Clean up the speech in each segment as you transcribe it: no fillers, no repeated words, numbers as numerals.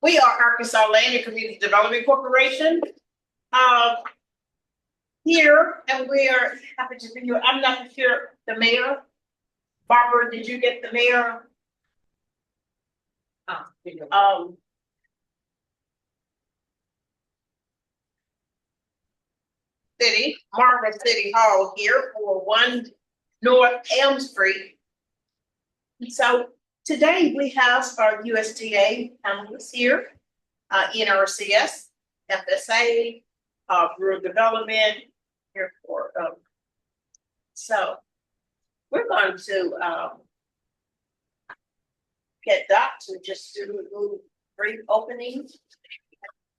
We are Arkansas Land and Community Development Corporation. Here, and we are happy to be here. I'm not sure the mayor. Barbara, did you get the mayor? Marvell City Hall here for 1 North Elm Street. So today we have our USDA panelists here, NRCS, FSA, rural development here for. So we're going to get Doc to just do a little brief opening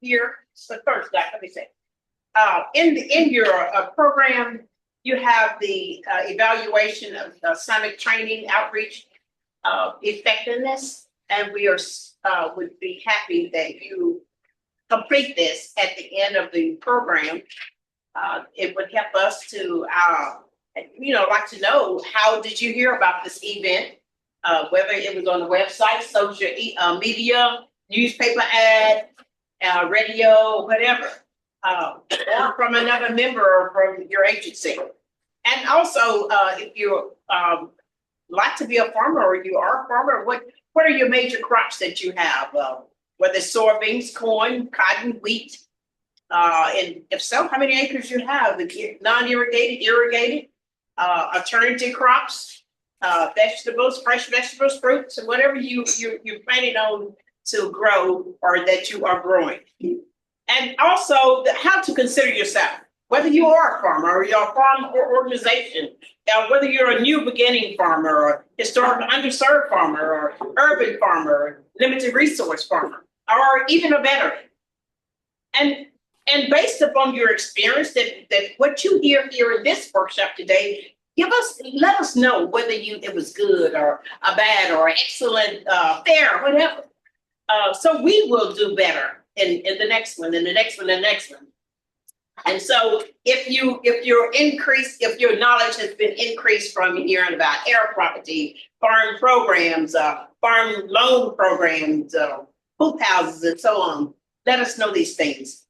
here. So first, Doc, let me say, in your program, you have the evaluation of sonic training outreach effectiveness, and we are would be happy that you complete this at the end of the program. It would help us to, like to know, how did you hear about this event? Whether it was on the website, social media, newspaper ad, radio, whatever, or from another member or from your agency. And also, if you like to be a farmer or you are a farmer, what are your major crops that you have? Whether it's soybeans, corn, cotton, wheat, and if so, how many acres you have? Non-irrigated, irrigated, alternative crops, vegetables, fresh vegetables, fruits, and whatever you're planning on to grow or that you are growing. And also how to consider yourself, whether you are a farmer or you're a farm or organization, whether you're a new beginning farmer or historical underserved farmer or urban farmer, limited resource farmer, or even a veteran. And based upon your experience, that what you hear here in this workshop today, let us know whether it was good or a bad or excellent, fair, whatever. So we will do better in the next one, and the next one, and the next one. And so if your knowledge has been increased from hearing about air property, farm programs, farm loan programs, hoop houses, and so on, let us know these things.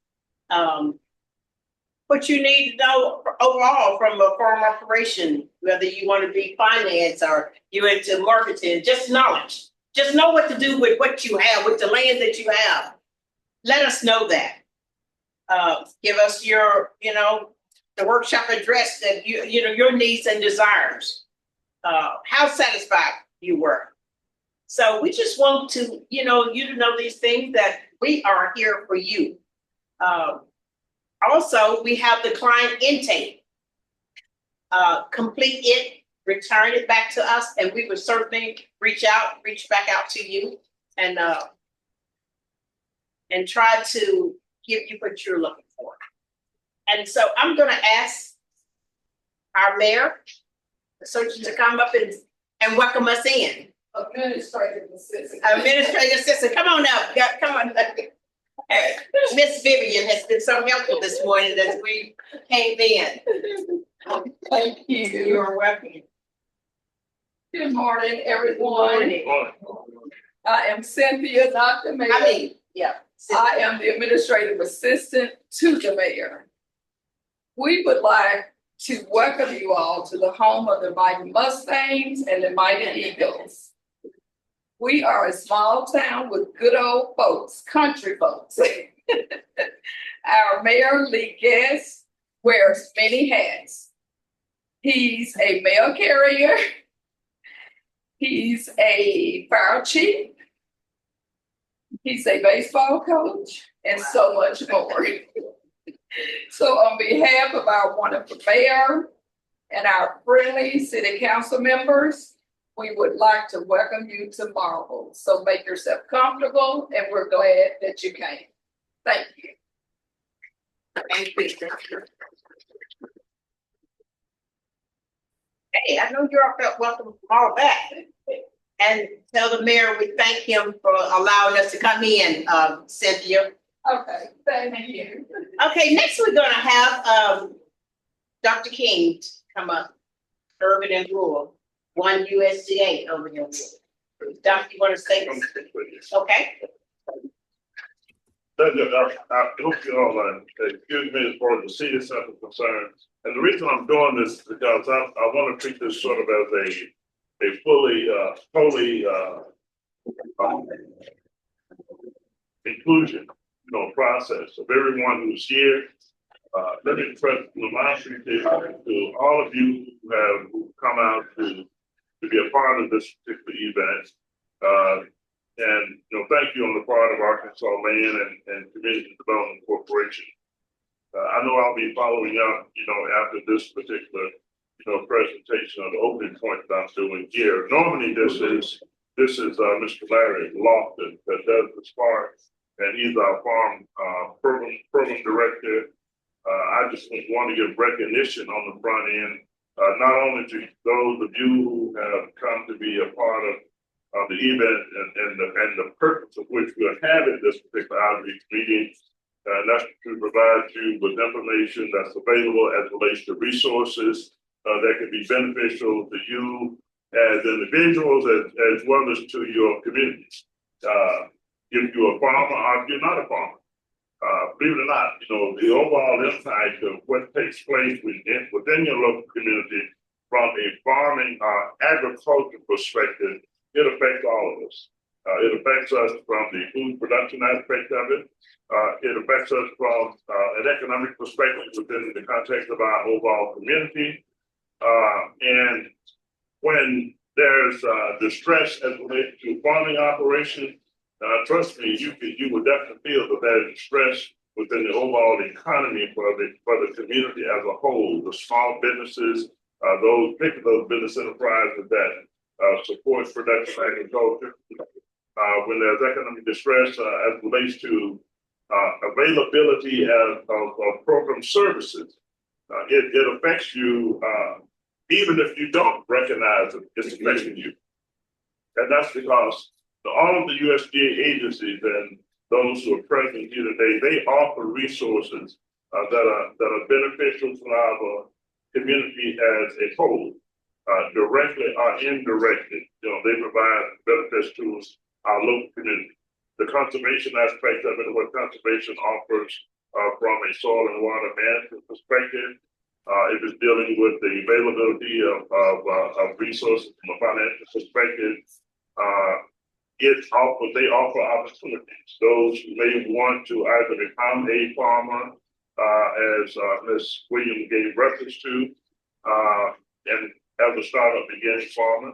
What you need to know overall from a farm operation, whether you want to be finance or you're into marketing, just knowledge. Just know what to do with what you have, with the land that you have. Let us know that. Give us your, the workshop address that your needs and desires. How satisfied you were. So we just want to, you to know these things, that we are here for you. Also, we have the client intake. Complete it, return it back to us, and we would certainly reach back out to you and try to give you what you're looking for. And so I'm going to ask our mayor, the surgeon, to come up and welcome us in. Administrative assistant. Administrative assistant, come on up. Come on. Miss Vivian has been so helpful this morning as we came in. Thank you. You're welcome. Good morning, everyone. Good morning. I am Cynthia, not the mayor. I am the administrative assistant to the mayor. We would like to welcome you all to the home of the mighty Mustangs and the mighty Eagles. We are a small town with good old folks, country folks. Our mayor, Lee Guest, wears many hats. He's a mail carrier. He's a fire chief. He's a baseball coach, and so much more. So on behalf of our wonderful mayor and our friendly city council members, we would like to welcome you to Marvell. So make yourself comfortable, and we're glad that you came. Thank you. Thank you. Hey, I know you're welcome all back. And tell the mayor we thank him for allowing us to come in, Cynthia. Okay, thank you. Okay, next we're going to have Dr. King come up, urban and rural, 1 USDA urban and rural. Doctor, you want to say this? Okay. I hope you all excuse me as far as the city center is concerned. And the reason I'm doing this is because I want to treat this sort of as a fully, totally, um, inclusion, process of everyone who's here. Let me express my appreciation to all of you who come out to be a part of this particular event. And thank you on the part of Arkansas Land and Community Development Corporation. I know I'll be following up, after this particular, presentation of the opening point that I'm doing here. Normally, this is Mr. Larry Lofton that does the spark, and he's our farm program director. I just want to give recognition on the front end, not only to those of you who have come to be a part of the event and the purpose of which we are having this particular outreach meeting, and that's to provide you with information that's available as it relates to resources that can be beneficial to you as individuals as well as to your communities. If you're a farmer or if you're not a farmer, believe it or not, the overall impact of what takes place within your local community from a farming agriculture perspective, it affects all of us. It affects us from the food production aspect of it. It affects us from an economic perspective within the context of our overall community. And when there's distress as related to farming operations, trust me, you will definitely feel that distress within the overall economy for the community as a whole. The small businesses, those business enterprises that supports production agriculture. When there's economic distress as it relates to availability of program services, it affects you even if you don't recognize it, it's affecting you. And that's because all of the USDA agencies and those who are present here today, they offer resources that are beneficial to our community as a whole. Directly or indirectly, they provide benefits to our local community. The conservation aspect of it, what conservation offers from a soil and water management perspective, if it's dealing with the availability of resources from a financial perspective, they offer opportunities. Those who may want to either become a farmer, as Ms. Williams gave reference to, and as a startup beginning farmer,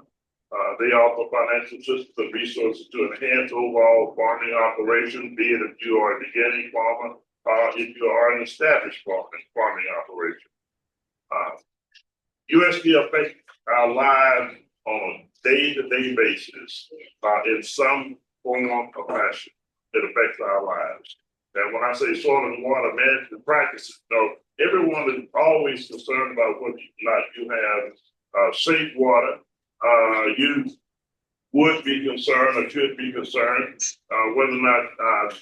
they offer financial assistance and resources to enhance overall farming operations, be it if you are a beginning farmer or if you are an established farming operation. USD affects our lives on a day-to-day basis in some form or fashion. It affects our lives. And when I say soil and water management practices, everyone is always concerned about whether or not you have safe water. You would be concerned or should be concerned whether or not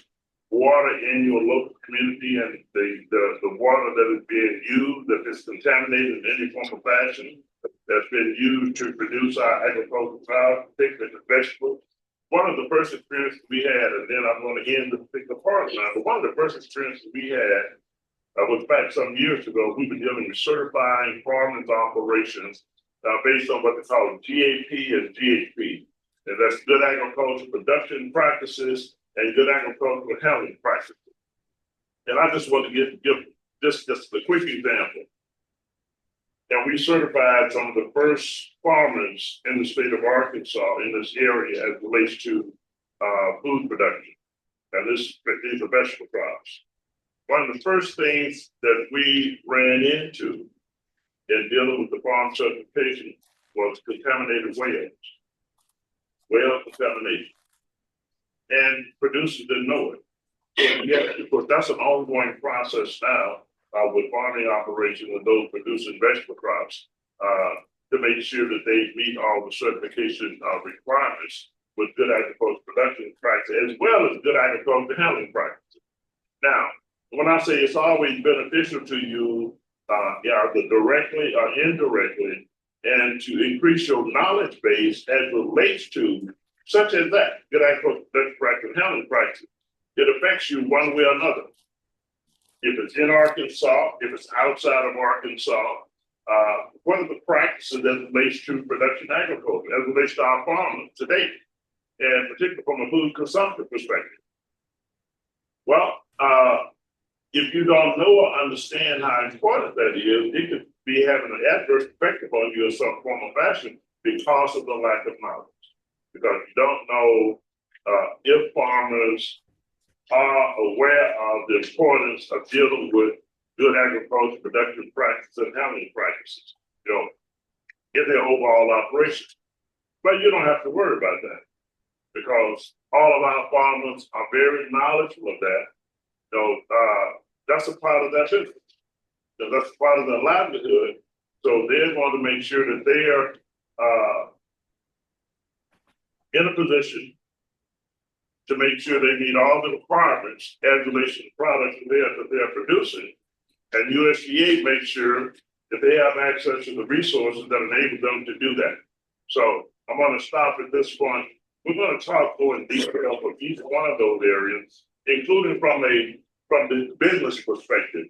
water in your local community and the water that is being used, if it's contaminated in any form of fashion, that's been used to produce our agricultural products, particularly the vegetables. One of the first experiences we had, and then I'm going to end the particular part now, but one of the first experiences we had was back some years ago. We were dealing with certifying farming operations based on what they call GAP and GHP. And that's good agricultural production practices and good agricultural handling practices. And I just want to give just a quick example. And we certified some of the first farmers in the state of Arkansas in this area as it relates to food production. And these are vegetable crops. One of the first things that we ran into in dealing with the farm certification was contaminated wells. Well contamination. And producers didn't know it. So yeah, of course, that's an ongoing process now with farming operations and those producing vegetable crops to make sure that they meet all the certification requirements with good agricultural production practices as well as good agricultural handling practices. Now, when I say it's always beneficial to you, either directly or indirectly, and to increase your knowledge base as relates to such as that, good agricultural production practice handling practices. it affects you one way or another. If it's in Arkansas, if it's outside of Arkansas, what are the practices that relates to production agriculture, as relates to our farmers today, and particularly from a food consumption perspective? Well, if you don't know or understand how important that is, it could be having an adverse effect upon you in some form or fashion because of the lack of knowledge. Because you don't know if farmers are aware of the importance of dealing with good agriculture production practices and handling practices, in their overall operation. But you don't have to worry about that because all of our farmers are very knowledgeable of that. That's a part of that business. That's part of their livelihood. So they want to make sure that they are in a position to make sure they meet all the requirements as relates to the products that they are producing. And USDA makes sure that they have access to the resources that enable them to do that. So I'm going to stop at this point. We're going to talk more in detail for each one of those areas, including from the business perspective,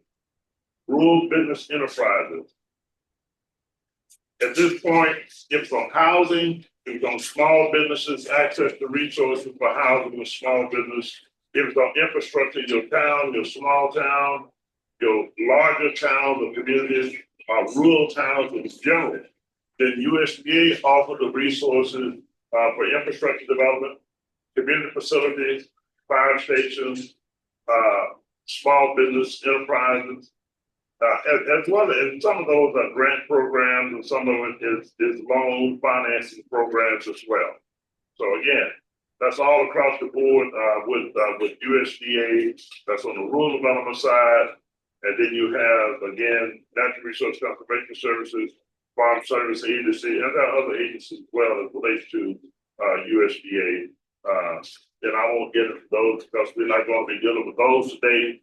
rural business enterprises. At this point, it's on housing, it's on small businesses, access to resources for housing with small business. It's on infrastructure, your town, your small town, your larger towns or communities, rural towns in general. Then USDA offers the resources for infrastructure development, community facilities, fire stations, small business enterprises, as well as some of those are grant programs, and some of it is loan financing programs as well. So again, that's all across the board with USDA. That's on the rural development side, and then you have again Natural Resource Conservation Services, Farm Service Agency, and there are other agencies as well as relates to USDA. And I won't get into those because we're not going to be dealing with those today.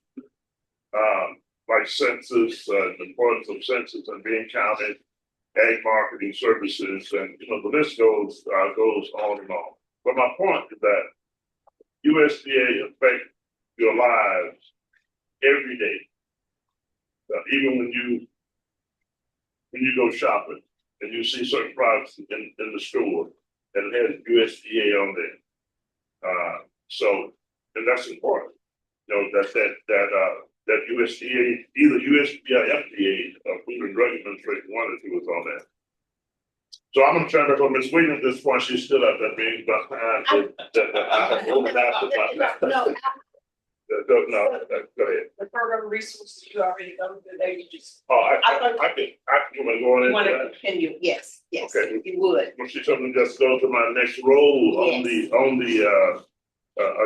Like census, the importance of census and being counted, ag marketing services, and the list goes on and on. But my point is that USDA affects your lives every day. Even when you go shopping and you see certain products in the store and it has USDA on there. So and that's important. That USDA, either USDA or FDA, Food and Drug Administration, one or two was on that. So I'm going to turn it over to Ms. Williams at this point. She's still at that meeting, but I overlapped about that. No, No, go ahead. the program resources you already go through there, you just. I can go on Want into to that. continue, yes, Okay. if you would. When she told me just go to my next role on Yes. the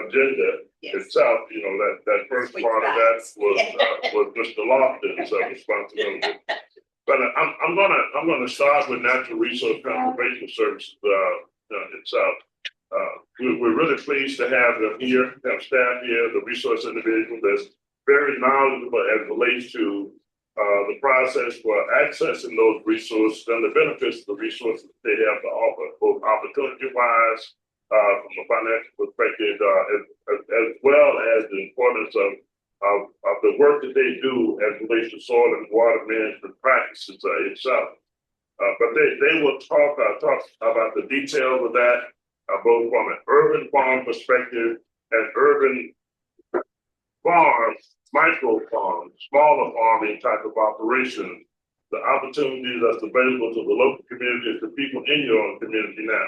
agenda Yes. itself, that first Sweet part of that vibes. was Mr. Lofton's responsibility. But I'm gonna start with Natural Resource Conservation Services itself. We're really pleased to have them here, have staff here, the resource individual that's very knowledgeable as it relates to the process for accessing those resources and the benefits of the resources they have to offer, both opportunity-wise, from a financial perspective, as well as the importance of the work that they do as it relates to soil and water management practices itself. But they will talk about the details of that, both from an urban farm perspective and urban farms, micro farms, smaller farming type of operations, the opportunities that's available to the local communities, the people in your own community now.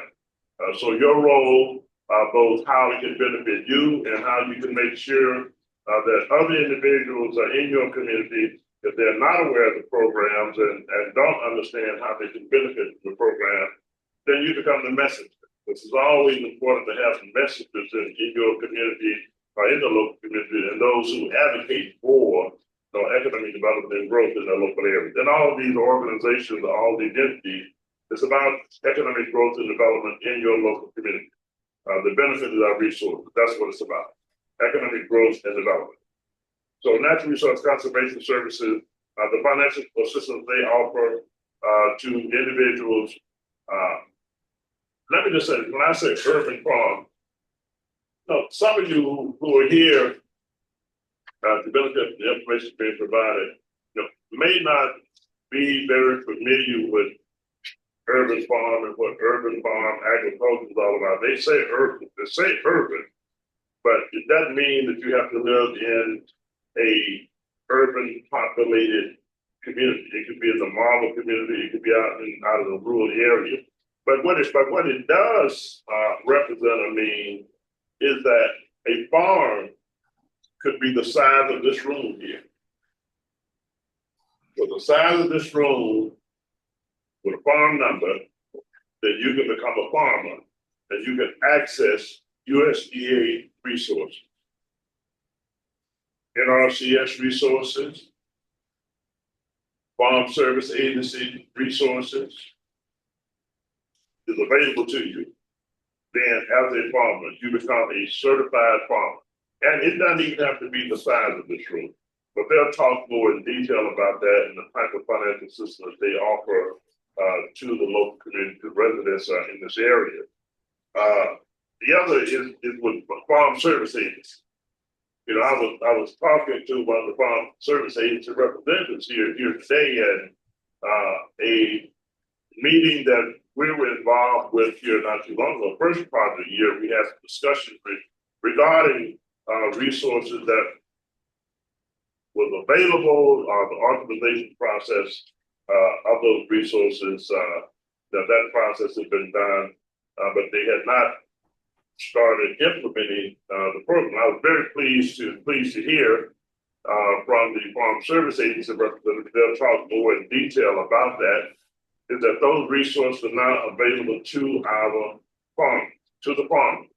So your role, both how it can benefit you and how you can make sure that other individuals are in your community, if they're not aware of the programs and don't understand how they can benefit from the program, then you become the messenger. This is always important to have some messengers in your community or in the local community and those who advocate for economic development and growth in their local areas. And all of these organizations, all these entities, it's about economic growth and development in your local community. The benefit of our resources, that's what it's about. Economic growth and development. So Natural Resource Conservation Services, the financial assistance they offer to individuals. Let me just say, when I say urban farm, some of you who are here, to benefit the information being provided, may not be very familiar with urban farm and what urban farm agriculture is all about. They say urban, but it doesn't mean that you have to live in a urban populated community. It could be in the Marvell community, it could be out of the rural area. But what it does represent or mean is that a farm could be the size of this room here. So the size of this room with a farm number, then you can become a farmer and you can access USDA resources, NRCS resources, Farm Service Agency resources is available to you. Then as a farmer, you become a certified farmer. And it doesn't even have to be the size of this room, but they'll talk more in detail about that and the type of financial assistance they offer to the local community, to residents in this area. The other is with Farm Service Agency. I was talking to one of the Farm Service Agency representatives here today at a meeting that we were involved with here not too long ago. First part of the year, we had some discussions regarding resources that was available, the authorization process of those resources, that process had been done, but they had not started implementing the program. I was very pleased to hear from the Farm Service Agency representative. They'll talk more in detail about that. Is that those resources are now available to our farmers, to the farmers.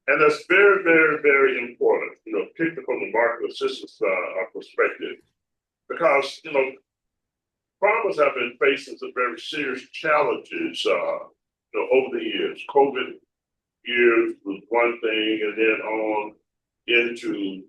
And that's very, very, very important, particularly from the market assistance perspective, because, farmers have been facing some very serious challenges, over the years. COVID years was one thing, and then on into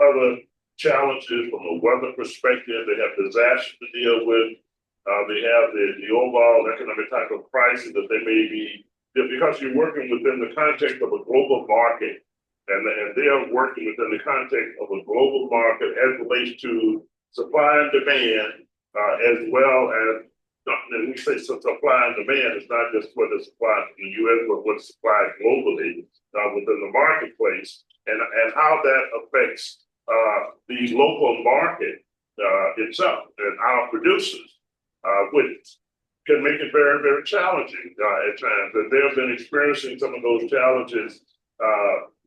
other challenges from a weather perspective. They have disasters to deal with. They have the overall economic type of crisis that they may be, because you're working within the context of a global market, and they are working within the context of a global market as relates to supply and demand, as well as, when we say supply and demand, it's not just what is supplied in the U.S., but what's supplied globally within the marketplace, and how that affects the local market itself and our producers, which can make it very, very challenging at times. And they have been experiencing some of those challenges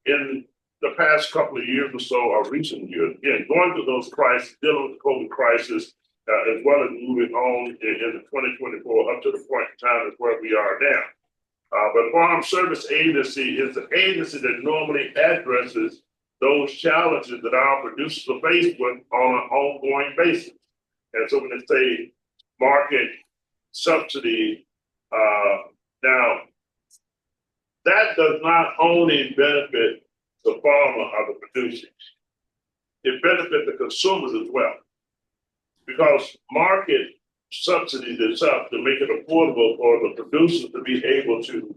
in the past couple of years or so, or recent years. Again, going through those crises, dealing with the COVID crisis, as well as moving on into 2024 up to the point in time is where we are now. But Farm Service Agency is the agency that normally addresses those challenges that our producers are faced with on an ongoing basis. And so when they say market subsidy, now that does not only benefit the farmer or the producers, it benefits the consumers as well. Because market subsidies itself to make it affordable for the producers to be able to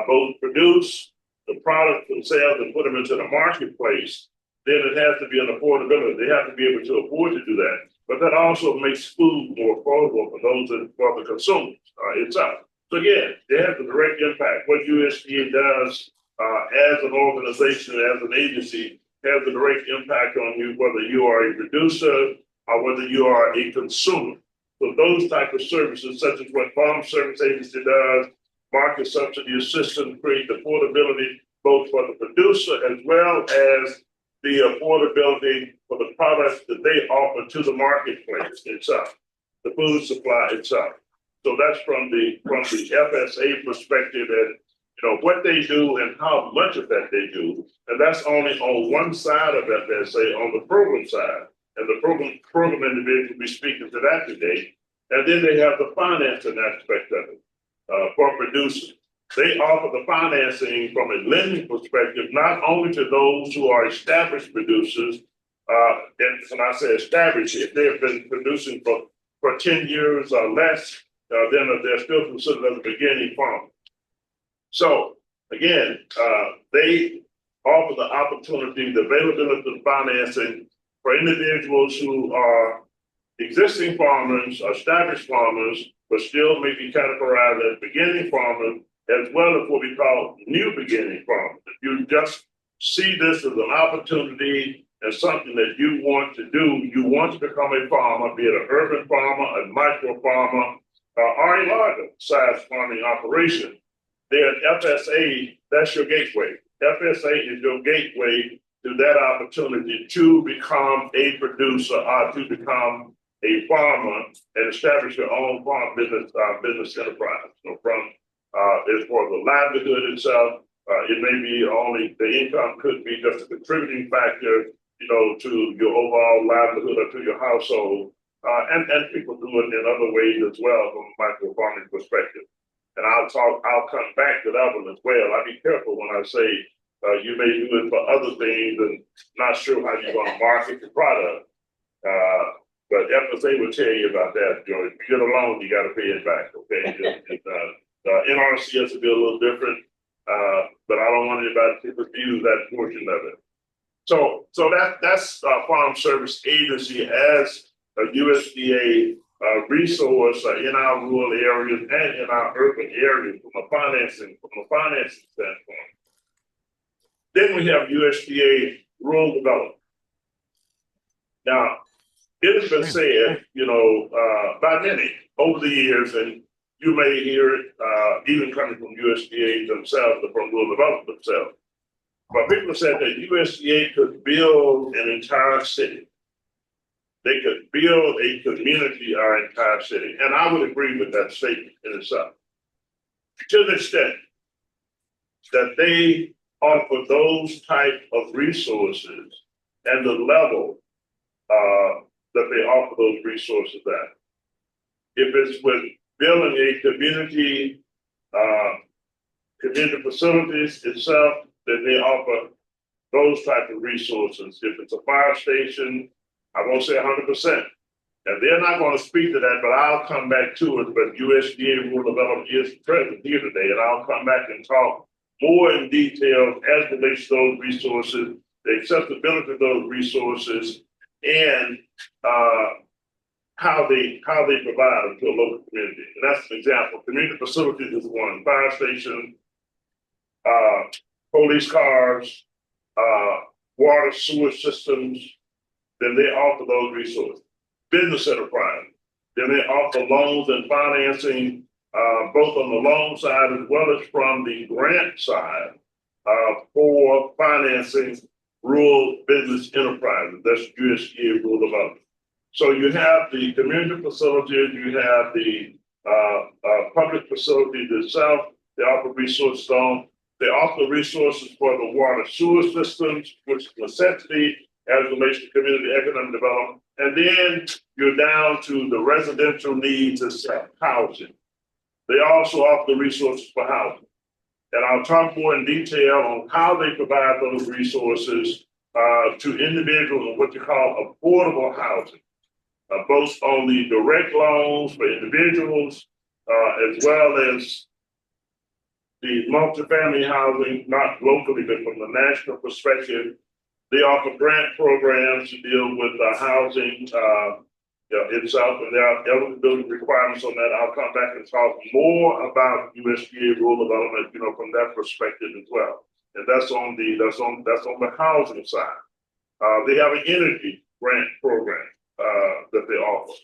both produce the product themselves and put them into the marketplace, then it has to be an affordability. They have to be able to afford to do that. But that also makes food more affordable for for the consumers itself. So again, it has a direct impact. What USDA does as an organization, as an agency, has a direct impact on you, whether you are a producer or whether you are a consumer. So those type of services, such as what Farm Service Agency does, market subsidy assistance, create affordability both for the producer as well as the affordability for the products that they offer to the marketplace itself, the food supply itself. So that's from the FSA perspective, and what they do and how much of that they do, and that's only on one side of FSA, on the program side, and the program individual will be speaking to that today. And then they have the financing aspect of it for producers. They offer the financing from a lending perspective, not only to those who are established producers, and when I say established, if they have been producing for 10 years or less, then they're still considered as a beginning farmer. So again, they offer the opportunity, the availability of financing for individuals who are existing farmers, established farmers, but still may be categorized as beginning farmers, as well as what we call new beginning farmers. If you just see this as an opportunity and something that you want to do, you want to become a farmer, be it an urban farmer, a micro farmer, or a larger size farming operation, then FSA, that's your gateway. FSA is your gateway to that opportunity to become a producer or to become a farmer and establish your own farm business enterprise. So from as far as the livelihood itself, it may be only the income could be just a contributing factor, to your overall livelihood or to your household. And people do it in other ways as well from a micro farming perspective. And I'll come back to that one as well. I'll be careful when I say you may do it for other things and not sure how you're going to market the product. But FSA will tell you about that. If you get a loan, you got to pay it back. Okay. NRC has to be a little different, but I don't want anybody to confuse that portion of it. So that's Farm Service Agency as a USDA resource in our rural areas and in our urban areas from a financing standpoint. Then we have USDA Rural Development. Now, it has been said, by many over the years, and you may hear it even coming from USDA themselves or from Rural Development themselves. But people said that USDA could build an entire city. They could build a community or an entire city. And I would agree with that statement in itself. To the extent that they offer those type of resources and the level that they offer those resources at. If it's with building a community facilities itself, then they offer those type of resources. If it's a fire station, I won't say 100%. And they're not going to speak to that, but I'll come back to it. But USDA Rural Development is present here today, and I'll come back and talk more in detail as it relates to those resources, the accessibility of those resources, and how they provide them to a local community. And that's an example. Community facilities is one. Fire station, police cars, water sewer systems. Then they offer those resources. Business enterprise. Then they offer loans and financing, both on the loan side as well as from the grant side, for financing rural business enterprises. That's USDA Rural Development. So you have the community facilities, you have the public facilities itself. They offer resources on. They offer resources for the water sewer systems, which is a necessity as it relates to community economic development. And then you're down to the residential needs of housing. They also offer the resources for housing. And I'll talk more in detail on how they provide those resources to individuals in what you call affordable housing, both on the direct loans for individuals, as well as the multifamily housing, not locally, but from the national perspective. They offer grant programs to deal with housing itself, and there are eligibility requirements on that. I'll come back and talk more about USDA rural development, from that perspective as well. And that's on the housing side. They have an energy grant program that they offer,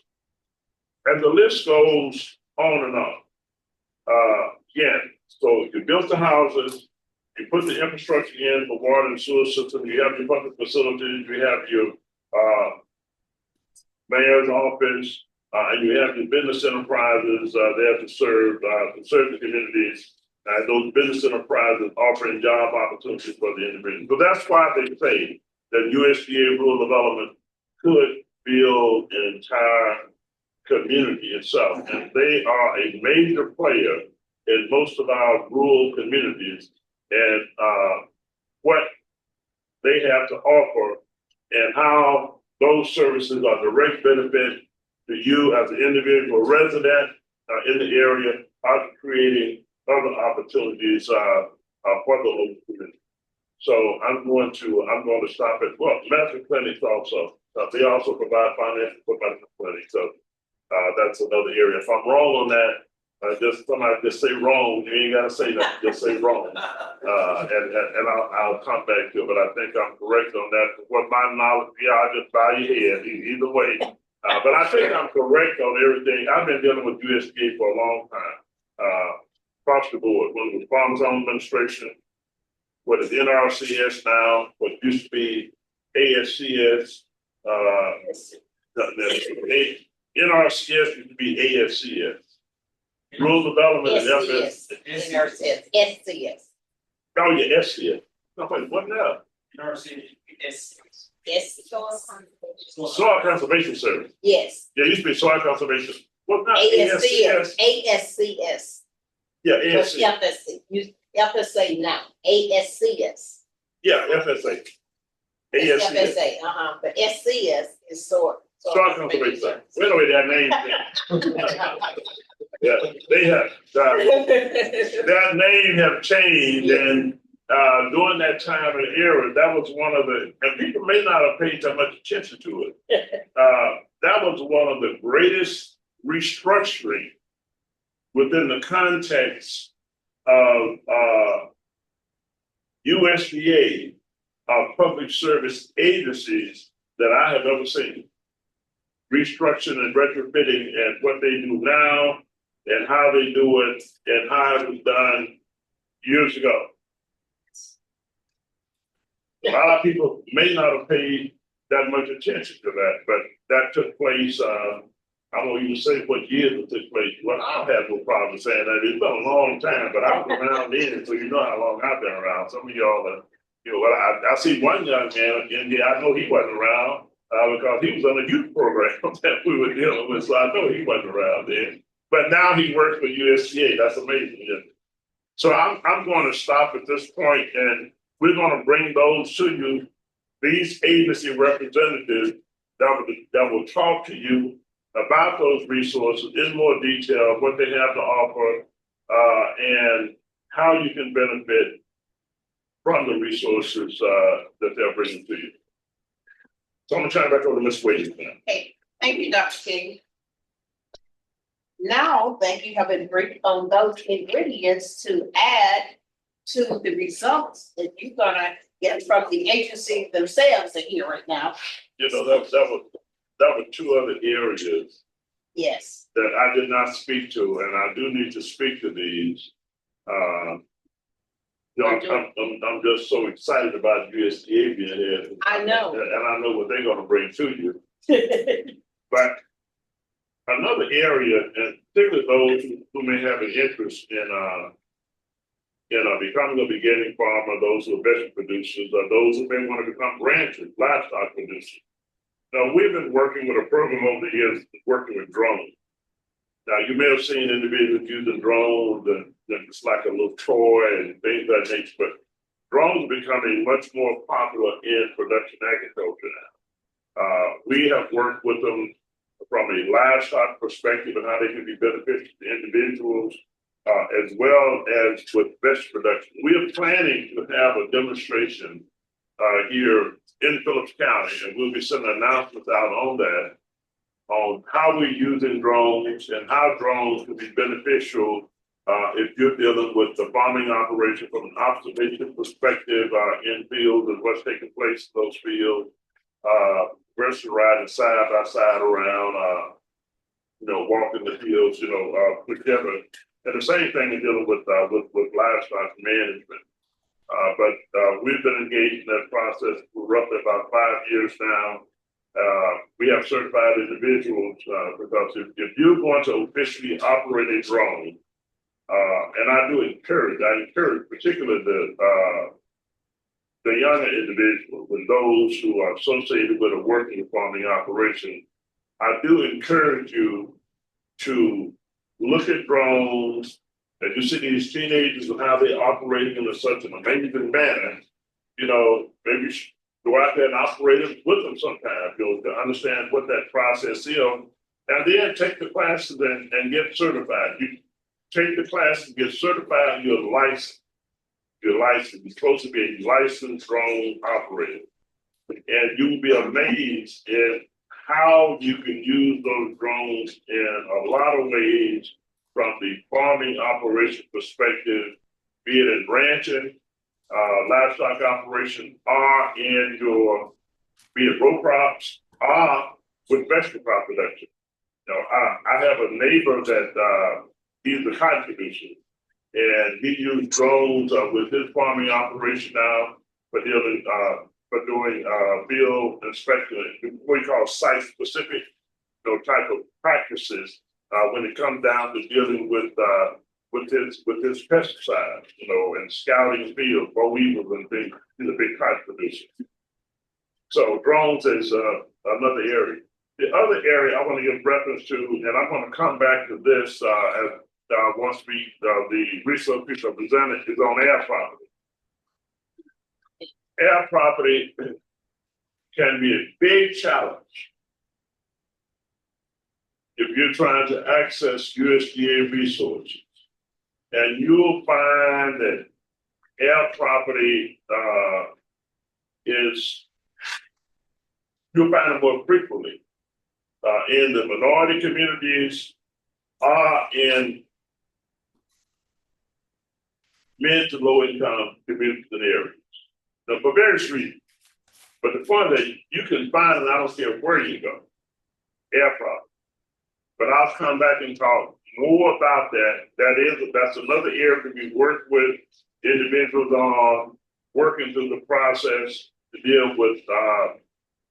and the list goes on and on. Again, so you build the houses. You put the infrastructure in for water and sewer system. You have your public facilities. You have your mayor's office, and you have your business enterprises there to serve the communities. And those business enterprises offering job opportunities for the individuals. So that's why they say that USDA Rural Development could build an entire community itself, and they are a major player in most of our rural communities. And what they have to offer and how those services are direct benefit to you as an individual resident in the area, are creating other opportunities for the local community. So I'm going to stop at, well, medical clinics also. They also provide financial for medical clinics. So that's another area. If I'm wrong on that, somebody just say wrong. You ain't gotta say that. Just say wrong. And I'll come back to it. But I think I'm correct on that. What my knowledge, I'll just bow your head either way. But I think I'm correct on everything. I've been dealing with USDA for a long time. Across the board, when it was Farm Zone Administration, what is NRCS now, what used to be ASCS, NRCS used to be ASCS. Rural Development is FS. SCS. Oh, yeah, SCS. No, wait, what now? Soil Conservation Service. Yes. Yeah, it used to be Soil Conservation. What now? ASCS. ASCS. Yeah, ASCS. FSC. Use FSA now. ASCS. Yeah, FSA. It's ASCS. FSA, but SCS is soil. Soil Conservation Service. Wait a minute, that name. Yeah, they have, that name have changed, and during that time and era, that was one of the, and people may not have paid that much attention to it. That was one of the greatest restructuring within the context of USDA, public service agencies that I have ever seen. Restructuring and retrofitting and what they do now and how they do it and how it was done years ago. A lot of people may not have paid that much attention to that, but that took place, I won't even say what years it took place. Well, I don't have no problem saying that. It's been a long time, but I was around then, so you know how long I've been around. Some of y'all are, I see one young man in here, I know he wasn't around because he was on a youth program that we were dealing with, so I know he wasn't around then. But now he works for USDA. That's amazing. So I'm going to stop at this point, and we're going to bring those to you, these agency representatives that will talk to you about those resources in more detail, what they have to offer, and how you can benefit from the resources that they're bringing to you. So I'm going to turn it back over to Ms. Williams now. Okay, thank you, Dr. King. Now that you have been briefed on those ingredients to add to the results that you're gonna get from the agency themselves in here right now. That were two other areas. Yes. That I did not speak to, and I do need to speak to these. I'm just so excited about USDA being here. I know. And I know what they're gonna bring to you. But another area, and particularly those who may have an interest in becoming a beginning farmer, those who are vegetable producers, or those who may want to become ranchers, livestock producers. Now, we've been working with a program over the years, working with drones. Now, you may have seen individuals using drones, and it's like a little toy and things of that nature, but drones are becoming much more popular in production agriculture now. We have worked with them from a livestock perspective and how they can be beneficial to individuals, as well as with vegetable production. We are planning to have a demonstration here in Phillips County, and we'll be sending announcements out on that, on how we're using drones and how drones can be beneficial if you're dealing with the farming operation from an observation perspective in fields and what's taking place in those fields, versus riding side by side around, walking the fields, whichever. And the same thing in dealing with livestock management. But we've been engaged in that process for roughly about 5 years now. We have certified individuals because if you're going to officially operate a drone, and I encourage particularly the younger individuals and those who are associated with a working farming operation, I do encourage you to look at drones, and you see these teenagers and how they're operating in such an amazing manner. Maybe go out there and operate it with them sometimes, to understand what that process is, and then take the classes and get certified. You take the class and get certified, you're licensed. You're licensed. You're supposed to be a licensed drone operator. And you will be amazed at how you can use those drones in a lot of ways from the farming operation perspective, be it in ranching, livestock operation, or in your, be it row crops, or with vegetable crop production. You know, I have a neighbor that he's a cotton producer, and he used drones with his farming operation now for dealing for doing field inspection, what we call site specific, you know, type of practices when it comes down to dealing with his pesticides, you know, and scouting field, boll weevils and things. He's a big cotton producer. So drones is another area. The other area I want to give reference to, and I'm going to come back to this as once the resource piece are presented, is on air property. Air property can be a big challenge if you're trying to access USDA resources. And you'll find that air property you'll find it more frequently in the minority communities or in mid to low income communities and areas. Now, for various reasons. But the point that you can find, and I don't care where you go, air property. But I'll come back and talk more about that. That's another area that we work with individuals on, working through the process to deal with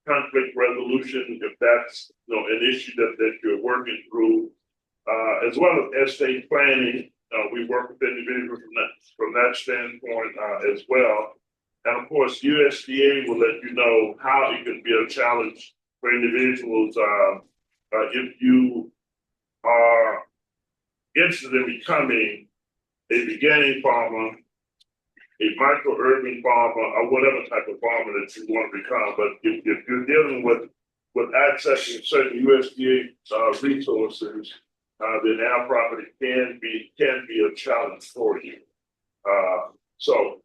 conflict resolution, if that's, you know, an issue that you're working through, as well as estate planning. We work with individuals from that standpoint as well. And of course, USDA will let you know how it can be a challenge for individuals if you are interested in becoming a beginning farmer, a micro-urban farmer, or whatever type of farmer that you want to become. But if you're dealing with accessing certain USDA resources, then our property can be a challenge for you. So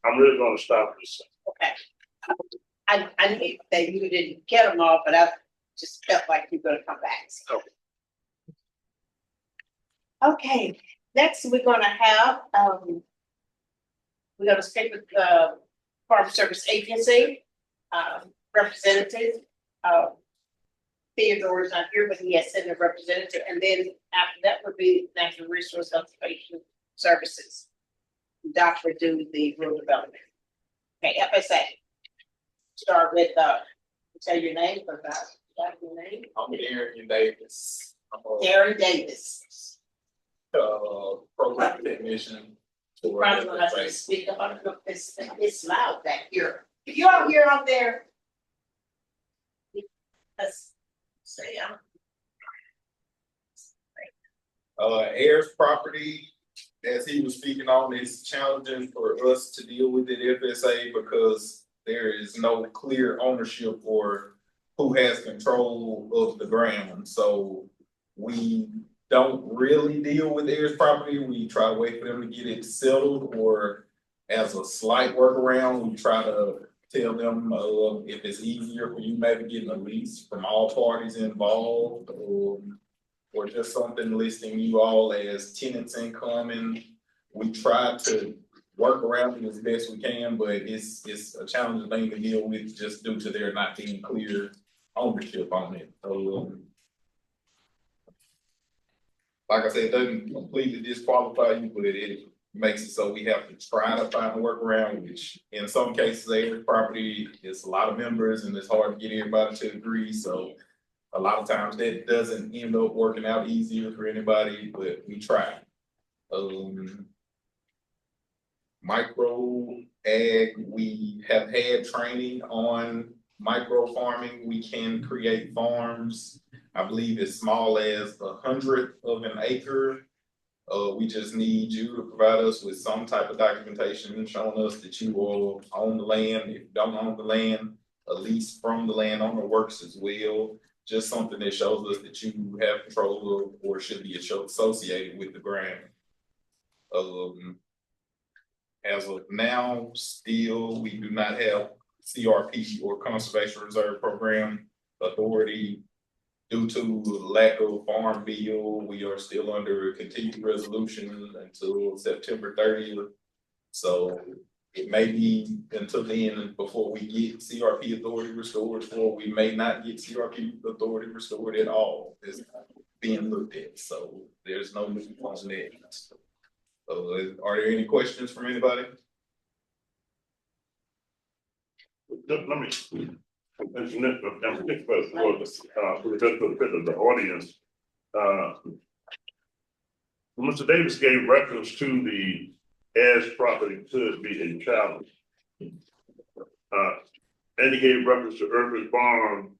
I'm really going to stop this. Okay. I knew that you didn't get them all, but I just felt like you're going to come back. So. Okay. Next, we're going to have we're going to speak with the Farm Service Agency representative. Theodore is not here, but he has sent a representative, and then after that would be National Resource Conservation Services. Dr. do the rural development. Okay, FSA. Start with tell your name for your name. I'm Darren Davis. Darren Davis. Program technician. Probably when I say speak up, it's loud back here. If you all hear out there, let's say Ayers property, as he was speaking on, is challenging for us to deal with it FSA because there is no clear ownership or who has control of the ground. So we don't really deal with Ayers property. We try to wait for them to get it settled, or as a slight workaround, we try to tell them if it's easier for you maybe getting a lease from all parties involved, or just something listing you all as tenants in common. We try to work around it as best we can, but it's a challenging thing to deal with just due to there not being clear ownership on it. Like I said, it doesn't completely disqualify you, but it makes it so we have to try to find a workaround, which in some cases, every property is a lot of members and it's hard to get everybody to agree. So a lot of times that doesn't end up working out easier for anybody, but we try. Micro ag, we have had training on micro farming. We can create farms, I believe as small as 1/100 of an acre. We just need you to provide us with some type of documentation showing us that you will own the land. If you don't own the land, a lease from the landowner works as well. Just something that shows us that you have control of or should be associated with the ground. as of now, still, we do not have CRP or Conservation Reserve Program authority. Due to lack of farm bill, we are still under a continued resolution until September 30th. So it may be until then before we get CRP authority restored, or we may not get CRP authority restored at all. It's being looked at, so there's no movement on that. Are there any questions from anybody? Let me mention it, but I'm thinking for the benefit of the audience. Mr. Davis gave reference to the as property could be a challenge. And he gave reference to urban farm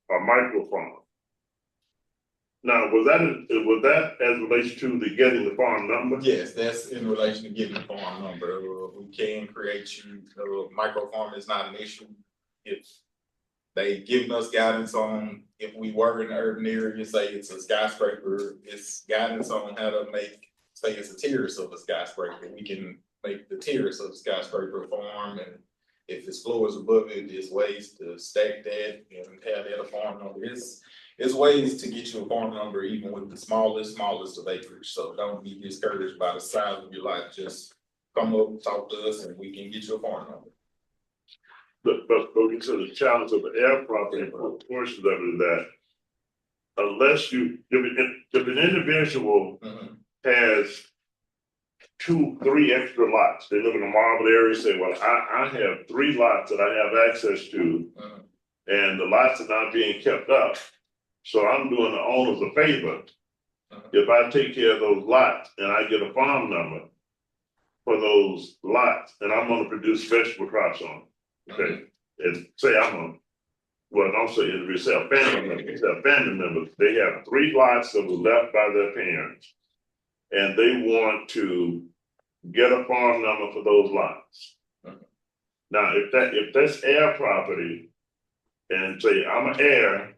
or micro farm. Now, was that as relates to the getting the farm number? Yes, that's in relation to getting the farm number. We can create you, micro farm is not an issue. If they giving us guidance on, if we were in the urban area, say it's a skyscraper, it's guidance on how to make, say it's a terrace of a skyscraper. We can make the terrace of a skyscraper farm, and if its floor is above it, there's ways to stack that and have that a farm number. It's ways to get you a farm number even with the smallest of acreage. So don't be discouraged by the size of your lot. Just come up, talk to us, and we can get you a farm number. But going to the challenge of the air property portion of it is that unless you, if an individual has 2-3 extra lots, they live in a Marvell area, say, well, I have 3 lots that I have access to, and the lots are not being kept up. So I'm doing the owners a favor. If I take care of those lots and I get a farm number for those lots, and I'm gonna produce vegetable crops on them, okay? And say don't say it, say a family member, say a family member, they have 3 lots that were left by their parents, and they want to get a farm number for those lots. Now, if that's heir property, and say I'm an heir,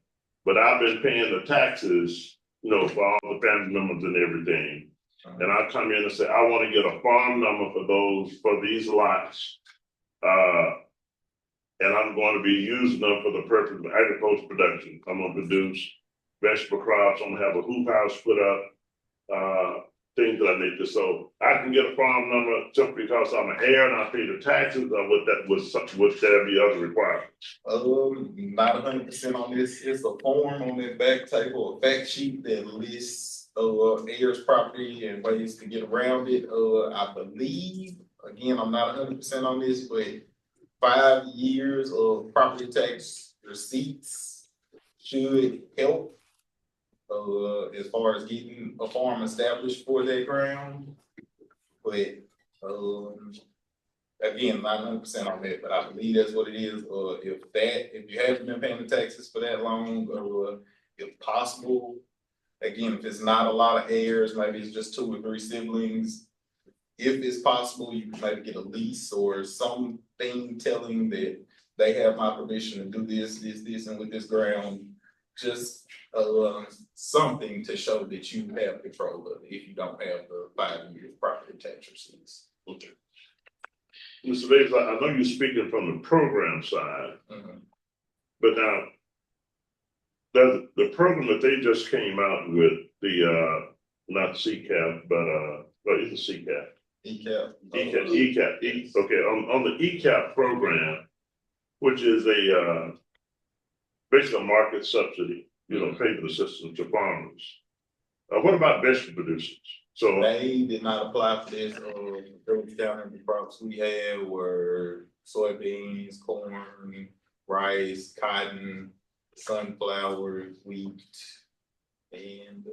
but I've been paying the taxes, for all the family members and everything, and I come in and say I want to get a farm number for these lots, and I'm going to be using them for the purpose of agricultural production. I'm going to produce vegetable crops. I'm going to have a hoop house put up, things of that nature. So I can get a farm number just because I'm an heir and I pay the taxes, or would there be other requirements? Not 100% on this. It's a form on that back table, a fact sheet that lists heirs property and ways to get around it. I believe, again, I'm not 100% on this, but 5 years of property tax receipts should help as far as getting a farm established for that ground. But again, not 100% on that, but I believe that's what it is. If you haven't been paying the taxes for that long, if possible, again, if it's not a lot of heirs, maybe it's just 2 or 3 siblings. If it's possible, you can maybe get a lease or something telling that they have my permission to do this, and with this ground, just something to show that you have control of it if you don't have the 5 years property tax receipts. Okay. Mr. Davis, I know you're speaking from the program side, but now the program that they just came out with, the not CCAP, but it's a CCAP. ECAP. Okay, on the ECAP program, which is basically a market subsidy, payment assistance to farmers. What about vegetable producers? So they did not apply for this. Those down the crops we had were soybeans, corn, rice, cotton, sunflower, wheat, and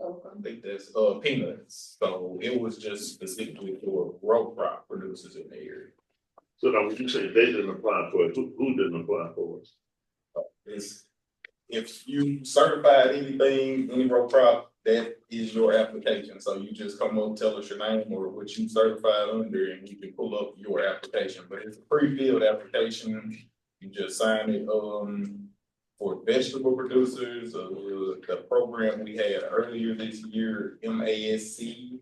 I think that's peanuts. So it was just specifically for row crop producers in the area. So now, when you say they didn't apply for it, who didn't apply for it? If you certified anything, any row crop, that is your application. So you just come up, tell us your name or what you certified under, and we can pull up your application. But it's a pre-filled application. You just sign it. For vegetable producers, the program we had earlier this year, MASC,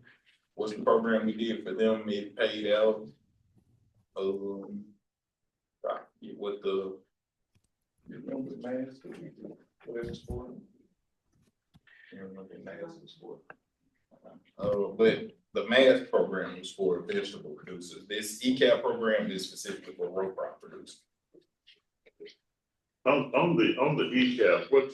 what's the program we did for them, it paid out. I forget what the, you remember the mask that we did, what it was for? You remember the mask was for? But the mask program was for vegetable producers. This ECAP program is specifically for row crop producers. On the ECAP, what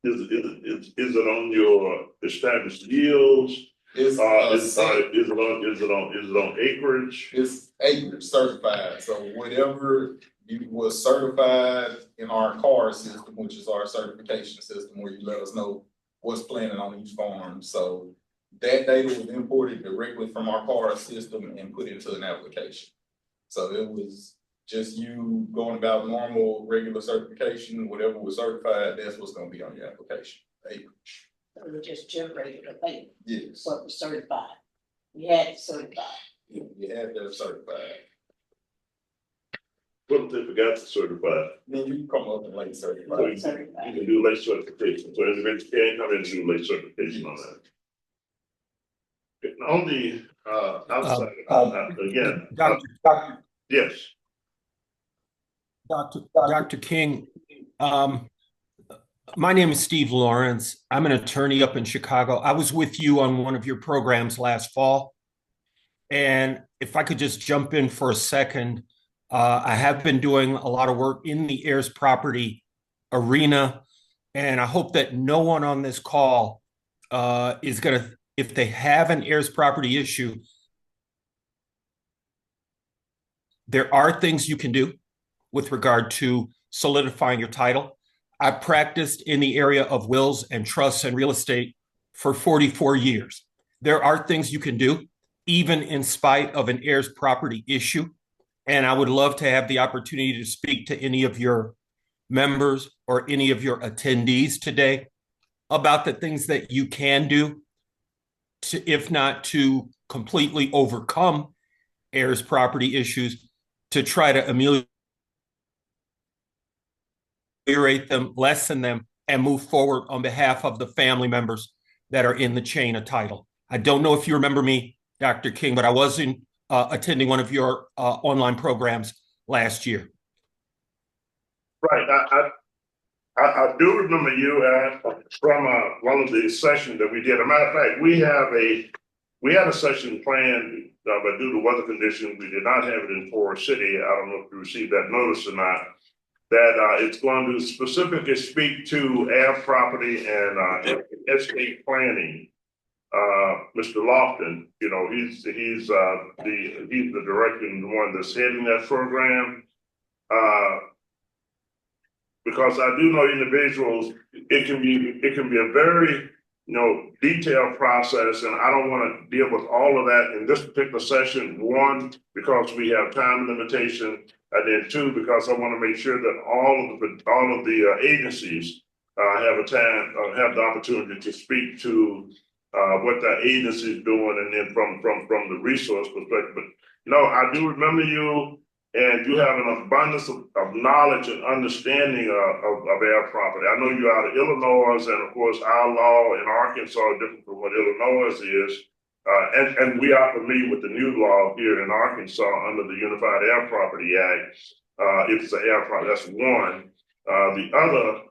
is it on your established yields? It's Is it on acreage? It's acreage certified, so whatever you was certified in our CAR system, which is our certification system, where you let us know what's planted on each farm, so that data was imported directly from our CAR system and put into an application. So it was just you going about normal, regular certification, whatever was certified, that's what's gonna be on your application, acreage. So we just generated a thing, Yes, what was certified. We had it certified. you had that certified. What if they forgot to certify? Then you can come up and late So certified. you Certified. can do late certification, so individuals can't come in and do late certification on that. On the, outside, again, yes, Dr. King, my name is Steve Lawrence. I'm an attorney up in Chicago. I was with you on one of your programs last fall. And if I could just jump in for a second, I have been doing a lot of work in the heirs property arena. And I hope that no one on this call is going to, if they have an heirs property issue, there are things you can do with regard to solidifying your title. I've practiced in the area of wills and trusts and real estate for 44 years. There are things you can do, even in spite of an heirs property issue. And I would love to have the opportunity to speak to any of your members or any of your attendees today about the things that you can do to, if not to completely overcome heirs property issues, to try to ameliorate them, lessen them, and move forward on behalf of the family members that are in the chain of title. I don't know if you remember me, Dr. King, but I was attending one of your online programs last year. right, I do remember you from one of the sessions that we did. As a matter of fact, we had a session planned, but due to weather conditions, we did not have it in Forest City. I don't know if you received that notice or not. That it's going to specifically speak to air property and estate planning. Mr. Lofton, you know, he's the director and the one that's heading that program. Because I do know individuals, it can be a very, you know, detailed process, and I don't want to deal with all of that in this particular session. One, because we have time limitation, and then two, because I want to make sure that all of the agencies have the opportunity to speak to what the agency is doing, and then from the resource perspective. But you know, I do remember you. And you have an abundance of knowledge and understanding of air property. I know you're out of Illinois, and of course, our law in Arkansas is different from what Illinois is. And we are familiar with the new law here in Arkansas under the Unified Air Property Act. If it's an air property, that's one. The other,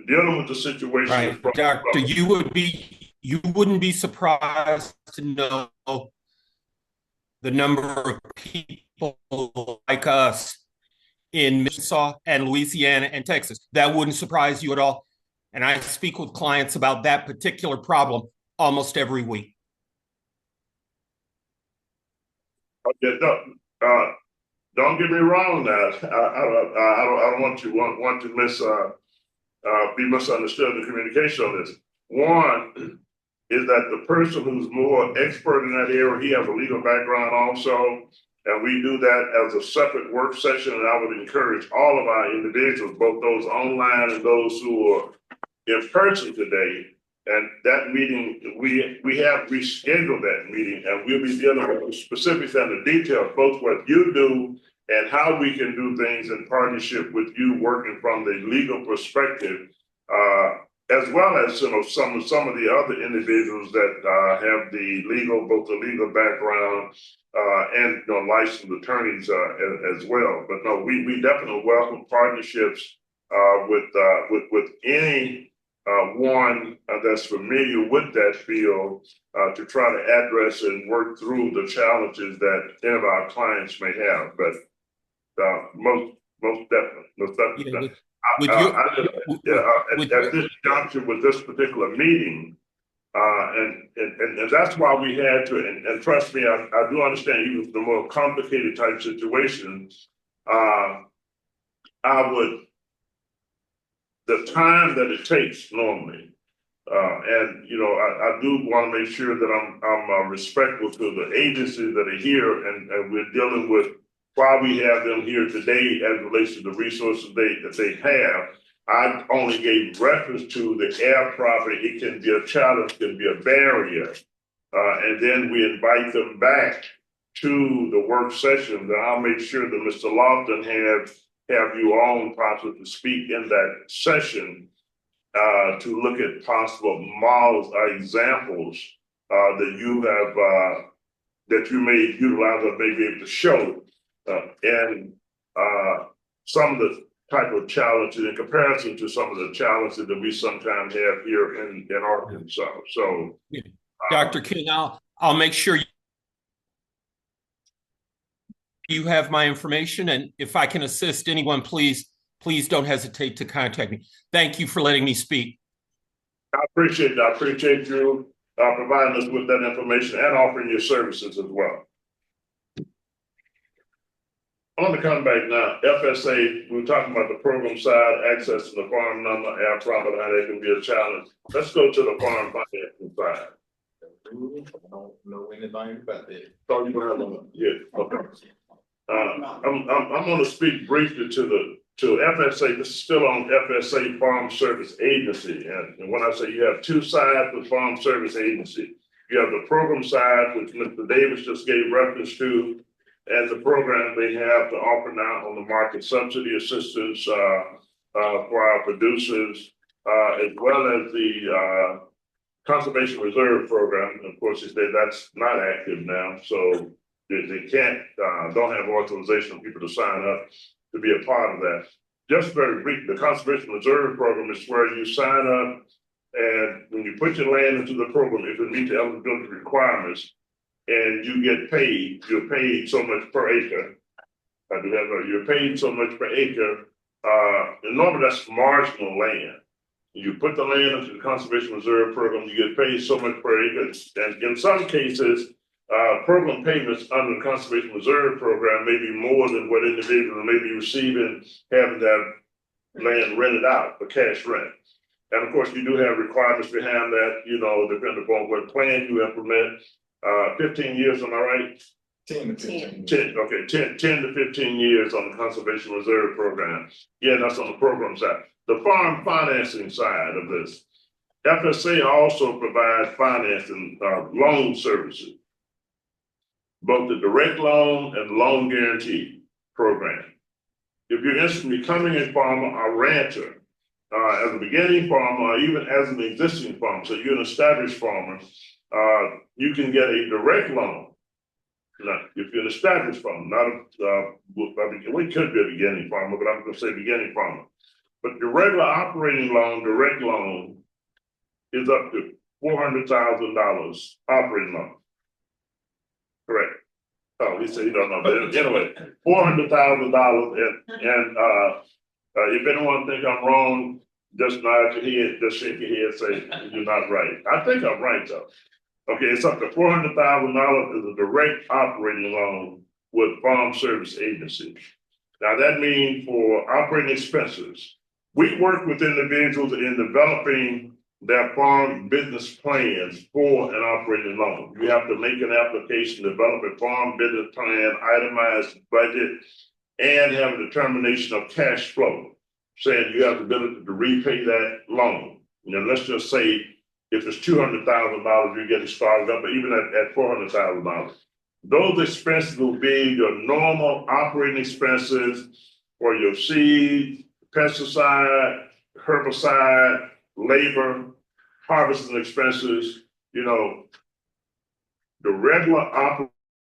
dealing with the situation. Right, Doctor, you wouldn't be surprised to know the number of people like us in Mississippi and Louisiana and Texas. That wouldn't surprise you at all. And I speak with clients about that particular problem almost every week. Okay, don't get me wrong now. I don't want to be misunderstood in communication on this. One is that the person who's more expert in that area, he has a legal background also, and we do that as a separate work session. And I would encourage all of our individuals, both those online and those who are in person today. And that meeting, we have rescheduled that meeting, and we'll be dealing with the specifics and the details, both what you do and how we can do things in partnership with you, working from the legal perspective. as well as, you know, some of the other individuals that have both the legal background and, you know, licensed attorneys as well. But no, we definitely welcome partnerships with any one that's familiar with that field to try to address and work through the challenges that any of our clients may have. But most definitely. At this juncture with this particular meeting, and that's why we had to, and trust me, I do understand even the more complicated type situations, the time that it takes normally, and you know, I do want to make sure that I'm respectful to the agencies that are here, and we're dealing with why we have them here today as it relates to the resources that they have. I only gave reference to the air property. It can be a challenge, can be a barrier, and then we invite them back to the work session. And I'll make sure that Mr. Lofton have you on possibly to speak in that session to look at possible models or examples that you have that you may utilize or may be able to show, and some of the type of challenges in comparison to some of the challenges that we sometimes have here in Arkansas. So, Dr. King, I'll make sure you have my information, and if I can assist anyone, please don't hesitate to contact me. Thank you for letting me speak. I appreciate that. I appreciate you providing us with that information and offering your services as well. I want to come back now. FSA, we were talking about the program side, access to the farm number, air property, how that can be a challenge. Let's go to the farm financing side. I don't know anything about that. Oh, you don't have one? Yeah, okay. I'm going to speak briefly to FSA. This is still on FSA Farm Service Agency. And when I say you have two sides of Farm Service Agency, you have the program side, which Mr. Davis just gave reference to, and the program they have to offer now on the market subsidy assistance for our producers, as well as the Conservation Reserve Program. Of course, that's not active now, so they can't, don't have authorization for people to sign up to be a part of that. Just very brief, the Conservation Reserve Program is where you sign up, and when you put your land into the program, if it meets the eligibility requirements, and you get paid, you're paid so much per acre. You're paid so much per acre. And normally that's marginal land. You put the land into the Conservation Reserve Program, you get paid so much per acre. And in some cases, program payments under the Conservation Reserve Program may be more than what individuals may be receiving, having that land rented out for cash rent. And of course, you do have requirements behind that, you know, depending upon what plan you implement. 15 years, am I right? 10 to 15. 10 to 15 years on the Conservation Reserve Program. Yeah, that's on the program side. The farm financing side of this, FSA also provides financing loan services, both the direct loan and loan guarantee program. If you're interested in becoming a farmer or rancher, as a beginning farmer, or even as an existing farmer, so you're an established farmer, you can get a direct loan. Now, if you're an established farmer, not we could be a beginning farmer, but I'm going to say beginning farmer. But your regular operating loan, direct loan, is up to $400,000 operating loan. Correct. Oh, he said he don't know, but anyway, $400,000, and if anyone think I'm wrong, just nod your head, just shake your head, say you're not right. I think I'm right though. Okay, it's up to $400,000 as a direct operating loan with Farm Service Agency. Now that means for operating expenses, we work with individuals in developing their farm business plans for an operating loan. You have to make an application, develop a farm business plan, itemize the budget, and have a determination of cash flow, saying you have the ability to repay that loan. You know, let's just say if it's $200,000, you're getting started up, but even at $400,000. Those expenses will be your normal operating expenses for your seed, pesticide, herbicide, labor, harvesting expenses, you know, the regular